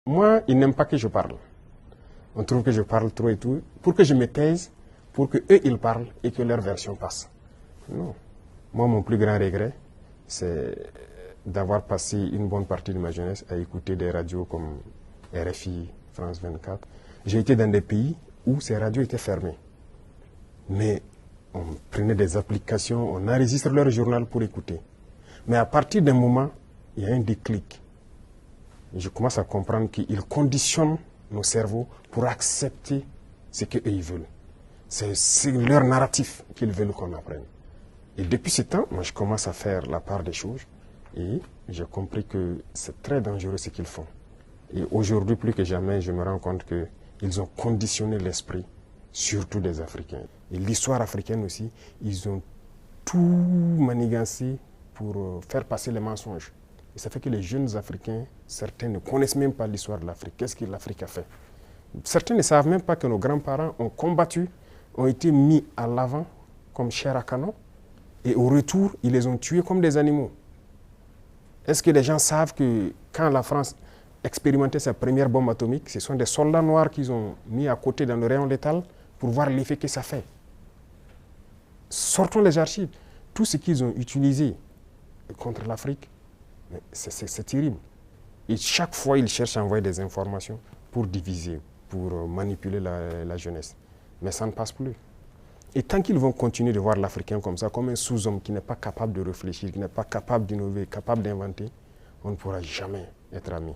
Moi, ils n'aiment pas que je parle. On trouve que je parle trop et tout, pour que je me taise, pour que eux ils parlent et que leur version passe. Non. Moi, mon plus grand regret, c'est d'avoir passé une bonne partie de ma jeunesse à écouter des radios comme RFI, France 24. J'ai été dans des pays où ces radios étaient fermées. Mais on prenait des applications, on enregistre leur journal pour écouter. Mais à partir d'un moment, il y a un déclic. Et je commence à comprendre qu'ils conditionnent nos cerveaux pour accepter ce qu'eux ils veulent. C'est leur narratif qu'ils veulent qu'on apprenne. Et depuis ce temps, moi je commence à faire la part des choses et j'ai compris que c'est très dangereux ce qu'ils font. Et aujourd'hui, plus que jamais, je me rends compte qu'ils ont conditionné l'esprit, surtout des Africains. Et l'histoire africaine aussi, ils ont tout manigancé pour faire passer les mensonges. Et ça fait que les jeunes Africains, certains ne connaissent même pas l'histoire de l'Afrique. Qu'est-ce que l'Afrique a fait? Certains ne savent même pas que nos grands-parents ont combattu, ont été mis à l'avant comme chair à canon. Et au retour, ils les ont tués comme des animaux. Est-ce que les gens savent que quand la France expérimentait sa première bombe atomique, ce sont des soldats noirs qu'ils ont mis à côté dans le rayon létal pour voir l'effet que ça fait? Sortons les archives. Tout ce qu'ils ont utilisé contre l'Afrique, c'est terrible. Et chaque fois, ils cherchent à envoyer des informations pour diviser, pour manipuler la jeunesse. Mais ça ne passe plus. Et tant qu'ils vont continuer de voir l'Africain comme ça, comme un sous-homme qui n'est pas capable de réfléchir, qui n'est pas capable d'innover, capable d'inventer, on ne pourra jamais être amis.